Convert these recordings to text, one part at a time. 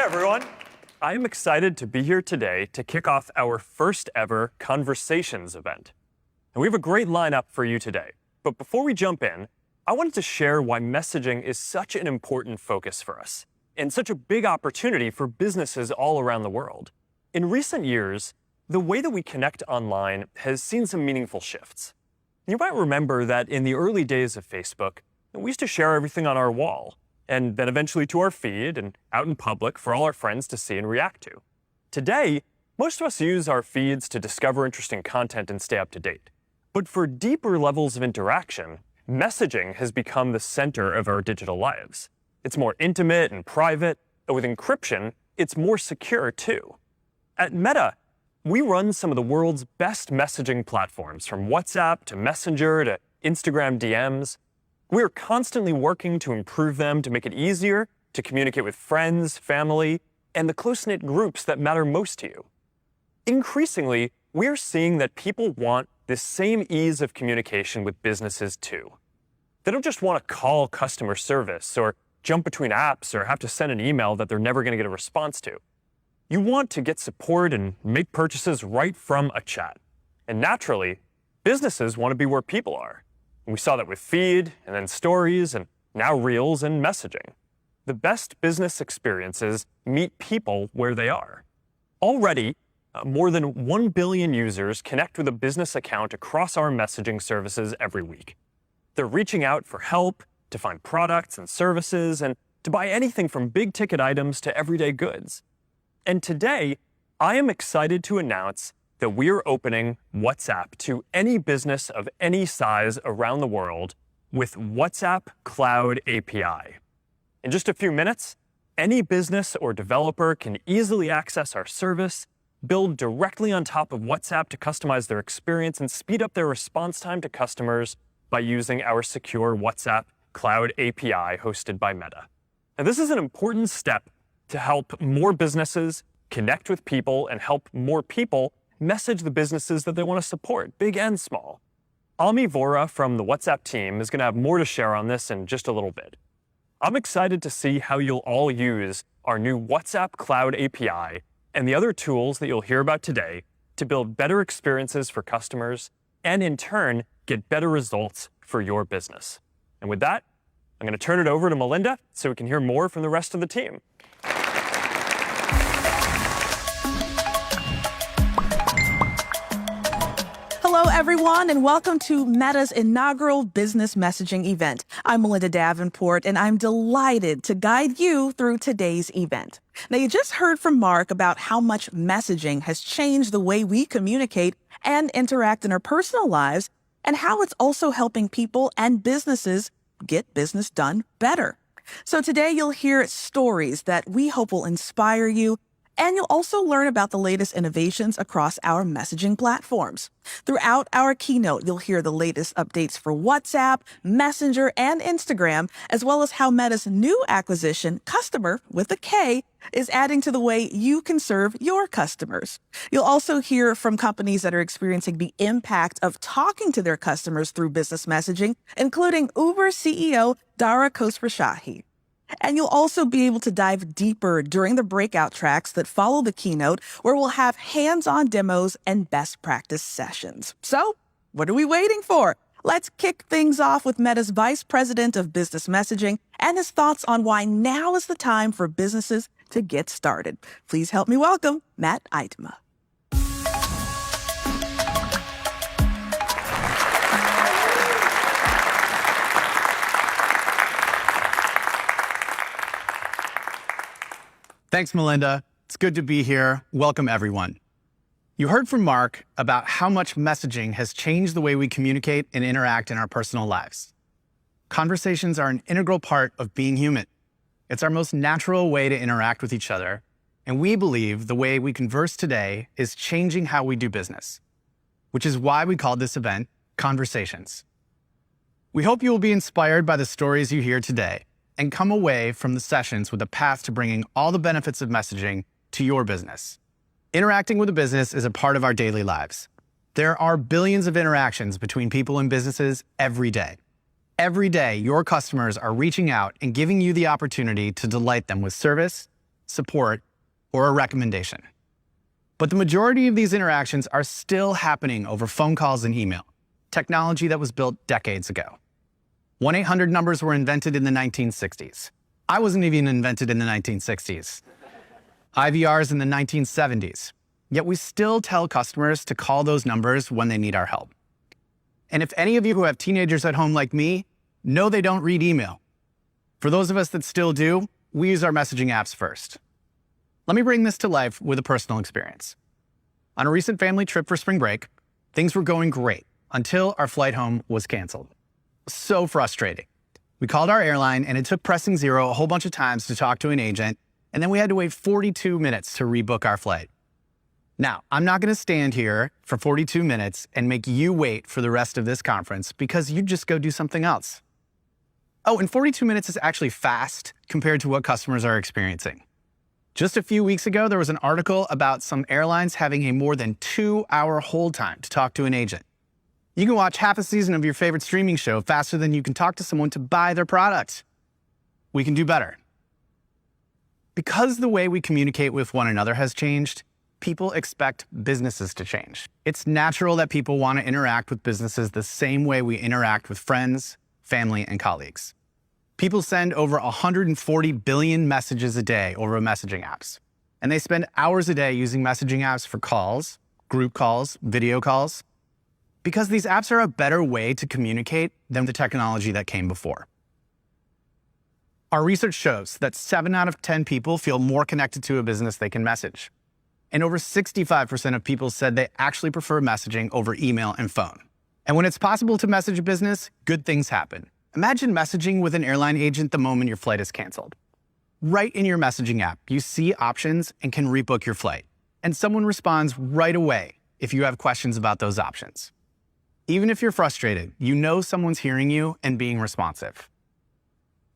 everyone. I am excited to be here today to kick off our first ever Conversations event. And we have a great lineup for you today. But before we jump in, I wanted to share why messaging is such an important focus for us and such a big opportunity for businesses all around the world. In recent years, the way that we connect online has seen some meaningful shifts. You might remember that in the early days of Facebook, we used to share everything on our wall, and then eventually to our feed and out in public for all our friends to see and react to. Today, most of us use our feeds to discover interesting content and stay up to date. But for deeper levels of interaction, messaging has become the center of our digital lives. It's more intimate and private, and with encryption, it's more secure too. At Meta, we run some of the world's best messaging platforms, from WhatsApp to Messenger to Instagram DMs. We are constantly working to improve them to make it easier to communicate with friends, family, and the close-knit groups that matter most to you. Increasingly, we're seeing that people want this same ease of communication with businesses too. They don't just want to call customer service or jump between apps or have to send an email that they're never going to get a response to. You want to get support and make purchases right from a chat. And naturally, businesses want to be where people are. We saw that with Feed, and then Stories, and now Reels and messaging. The best business experiences meet people where they are. Already, more than 1 billion users connect with a business account across our messaging services every week. They're reaching out for help, to find products and services, and to buy anything from big-ticket items to everyday goods. And today, I am excited to announce that we're opening WhatsApp to any business of any size around the world with WhatsApp Cloud API. In just a few minutes, any business or developer can easily access our service, build directly on top of WhatsApp to customize their experience, and speed up their response time to customers by using our secure WhatsApp Cloud API hosted by Meta. And this is an important step to help more businesses connect with people and help more people message the businesses that they want to support, big and small. Ami Vora from the WhatsApp team is going to have more to share on this in just a little bit. I'm excited to see how you'll all use our new WhatsApp Cloud API and the other tools that you'll hear about today to build better experiences for customers and, in turn, get better results for your business. And with that, I'm going to turn it over to Melinda so we can hear more from the rest of the team. Hello, everyone, and welcome to Meta's inaugural business messaging event. I'm Melinda Davenport, and I'm delighted to guide you through today's event. Now, you just heard from Mark about how much messaging has changed the way we communicate and interact in our personal lives, and how it's also helping people and businesses get business done better. So today, you'll hear stories that we hope will inspire you, and you'll also learn about the latest innovations across our messaging platforms. Throughout our keynote, you'll hear the latest updates for WhatsApp, Messenger, and Instagram, as well as how Meta's new acquisition, Customer with a K, is adding to the way you can serve your customers. You'll also hear from companies that are experiencing the impact of talking to their customers through business messaging, including Uber CEO Dara Khosrowshahi. And you'll also be able to dive deeper during the breakout tracks that follow the keynote, where we'll have hands-on demos and best practice sessions. So, what are we waiting for? Let's kick things off with Meta's Vice President of Business Messaging and his thoughts on why now is the time for businesses to get started. Please help me welcome Matt Eitema. Thanks, Melinda. It's good to be here. Welcome, everyone. You heard from Mark about how much messaging has changed the way we communicate and interact in our personal lives. Conversations are an integral part of being human. It's our most natural way to interact with each other, and we believe the way we converse today is changing how we do business, which is why we called this event Conversations. We hope you will be inspired by the stories you hear today and come away from the sessions with a path to bringing all the benefits of messaging to your business. Interacting with a business is a part of our daily lives. There are billions of interactions between people and businesses every day. Every day, your customers are reaching out and giving you the opportunity to delight them with service, support, or a recommendation. But the majority of these interactions are still happening over phone calls and email, technology that was built decades ago. 1-800 numbers were invented in the 1960s. I wasn't even invented in the 1960s. IVRs in the 1970s. Yet we still tell customers to call those numbers when they need our help. And if any of you who have teenagers at home like me, know they don't read email. For those of us that still do, we use our messaging apps first. Let me bring this to life with a personal experience. On a recent family trip for spring break, things were going great until our flight home was canceled. So frustrating. We called our airline and it took pressing 0 a whole bunch of times to talk to an agent, and then we had to wait 42 minutes to rebook our flight. Now, I'm not going to stand here for 42 minutes and make you wait for the rest of this conference because you just go do something else. Oh, and 42 minutes is actually fast compared to what customers are experiencing. Just a few weeks ago, there was an article about some airlines having a more than 2-hour hold time to talk to an agent. You can watch half a season of your favorite streaming show faster than you can talk to someone to buy their product. We can do better. Because the way we communicate with one another has changed, people expect businesses to change. It's natural that people want to interact with businesses the same way we interact with friends, family, and colleagues. People send over 140 billion messages a day over messaging apps, and they spend hours a day using messaging apps for calls, group calls, video calls, because these apps are a better way to communicate than the technology that came before. Our research shows that 7 out of 10 people feel more connected to a business they can message. And over 65% of people said they actually prefer messaging over email and phone. And when it's possible to message a business, good things happen. Imagine messaging with an airline agent the moment your flight is canceled. Right in your messaging app, you see options and can rebook your flight. And someone responds right away if you have questions about those options. Even if you're frustrated, you know someone's hearing you and being responsive.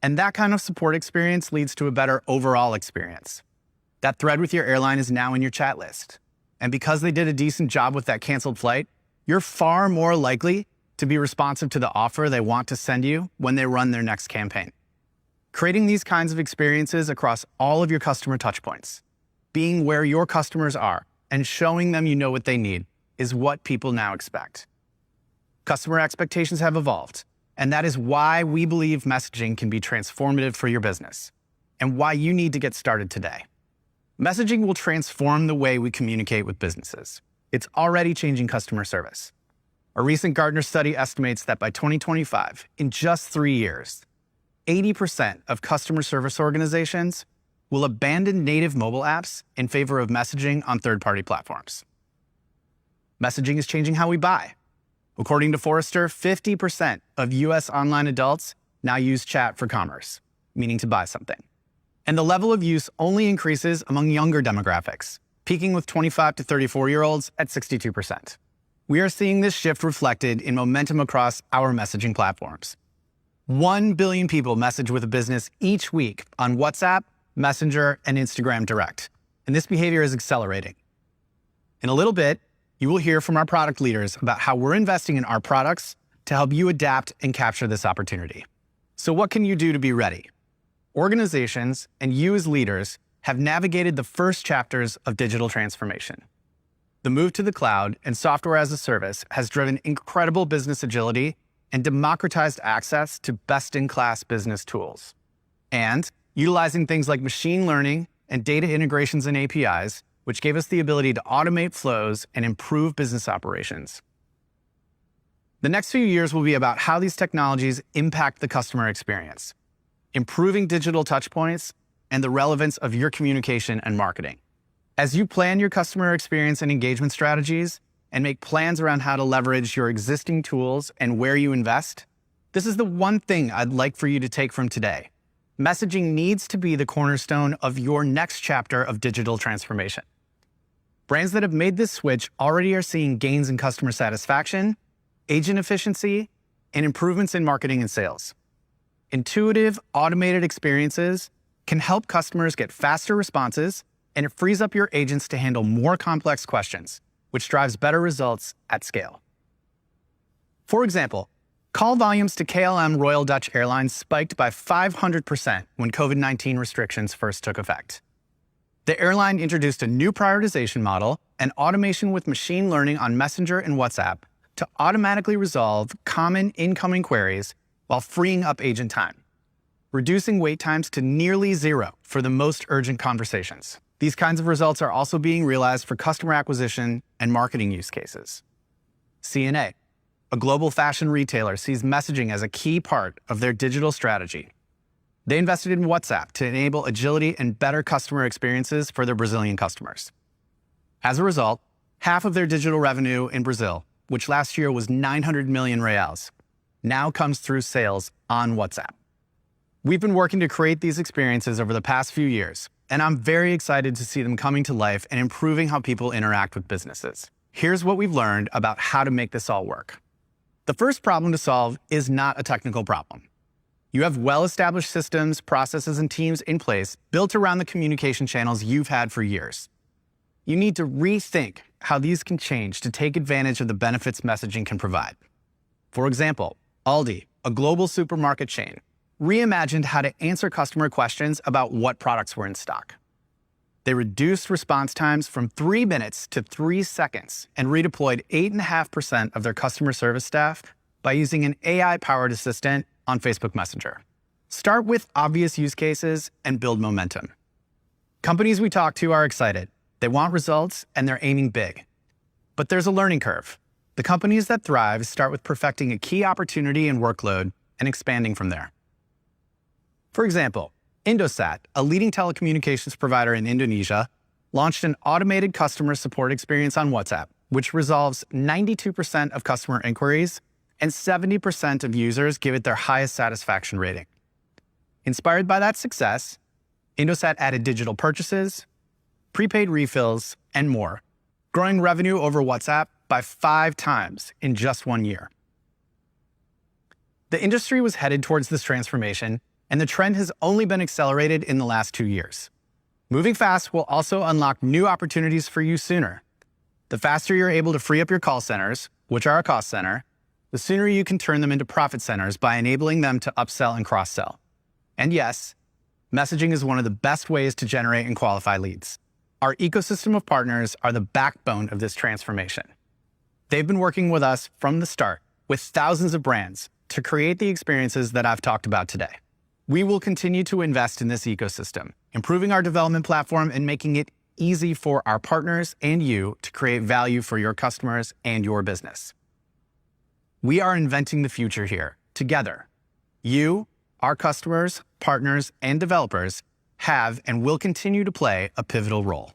And that kind of support experience leads to a better overall experience. That thread with your airline is now in your chat list. And because they did a decent job with that canceled flight, you're far more likely to be responsive to the offer they want to send you when they run their next campaign. Creating these kinds of experiences across all of your customer touchpoints, being where your customers are, and showing them you know what they need is what people now expect. Customer expectations have evolved, and that is why we believe messaging can be transformative for your business, and why you need to get started today. Messaging will transform the way we communicate with businesses. It's already changing customer service. A recent Gartner study estimates that by 2025, in just 3 years, 80% of customer service organizations will abandon native mobile apps in favor of messaging on third-party platforms. Messaging is changing how we buy. According to Forrester, 50% of US online adults now use chat for commerce, meaning to buy something. And the level of use only increases among younger demographics, peaking with 25 to 34-year-olds at 62%. We are seeing this shift reflected in momentum across our messaging platforms. 1 billion people message with a business each week on WhatsApp, Messenger, and Instagram Direct, and this behavior is accelerating. In a little bit, you will hear from our product leaders about how we're investing in our products to help you adapt and capture this opportunity. So what can you do to be ready? Organizations and you as leaders have navigated the first chapters of digital transformation. The move to the cloud and software as a service has driven incredible business agility and democratized access to best-in-class business tools. And utilizing things like machine learning and data integrations and APIs, which gave us the ability to automate flows and improve business operations. The next few years will be about how these technologies impact the customer experience, improving digital touchpoints, and the relevance of your communication and marketing. As you plan your customer experience and engagement strategies and make plans around how to leverage your existing tools and where you invest, this is the one thing I'd like for you to take from today. Messaging needs to be the cornerstone of your next chapter of digital transformation. Brands that have made this switch already are seeing gains in customer satisfaction, agent efficiency, and improvements in marketing and sales. Intuitive, automated experiences can help customers get faster responses, and it frees up your agents to handle more complex questions, which drives better results at scale. For example, call volumes to KLM Royal Dutch Airlines spiked by 500% when COVID-19 restrictions first took effect. The airline introduced a new prioritization model and automation with machine learning on Messenger and WhatsApp to automatically resolve common incoming queries while freeing up agent time, reducing wait times to nearly zero for the most urgent conversations. These kinds of results are also being realized for customer acquisition and marketing use cases. C&A, a global fashion retailer, sees messaging as a key part of their digital strategy. They invested in WhatsApp to enable agility and better customer experiences for their Brazilian customers. As a result, half of their digital revenue in Brazil, which last year was 900 million reais, now comes through sales on WhatsApp. We've been working to create these experiences over the past few years, and I'm very excited to see them coming to life and improving how people interact with businesses. Here's what we've learned about how to make this all work. The first problem to solve is not a technical problem. You have well-established systems, processes, and teams in place built around the communication channels you've had for years. You need to rethink how these can change to take advantage of the benefits messaging can provide. For example, Aldi, a global supermarket chain, reimagined how to answer customer questions about what products were in stock. They reduced response times from 3 minutes to 3 seconds and redeployed 8.5% of their customer service staff by using an AI-powered assistant on Facebook Messenger. Start with obvious use cases and build momentum. Companies we talk to are excited. They want results and they're aiming big. But there's a learning curve. The companies that thrive start with perfecting a key opportunity and workload and expanding from there. For example, NSUT, a leading telecommunications provider in Indonesia, launched an automated customer support experience on WhatsApp, which resolves 92% of customer inquiries and 70% of users give it their highest satisfaction rating. Inspired by that success, NSUT added digital purchases, prepaid refills, and more, growing revenue over WhatsApp by 5 times in just 1 year. The industry was headed towards this transformation, and the trend has only been accelerated in the last 2 years. Moving fast will also unlock new opportunities for you sooner. The faster you're able to free up your call centers, which are a cost center, the sooner you can turn them into profit centers by enabling them to upsell and cross-sell. And yes, messaging is one of the best ways to generate and qualify leads. Our ecosystem of partners are the backbone of this transformation. They've been working with us from the start with thousands of brands to create the experiences that I've talked about today. We will continue to invest in this ecosystem, improving our development platform and making it easy for our partners and you to create value for your customers and your business. We are inventing the future here, together. You, our customers, partners, and developers have and will continue to play a pivotal role.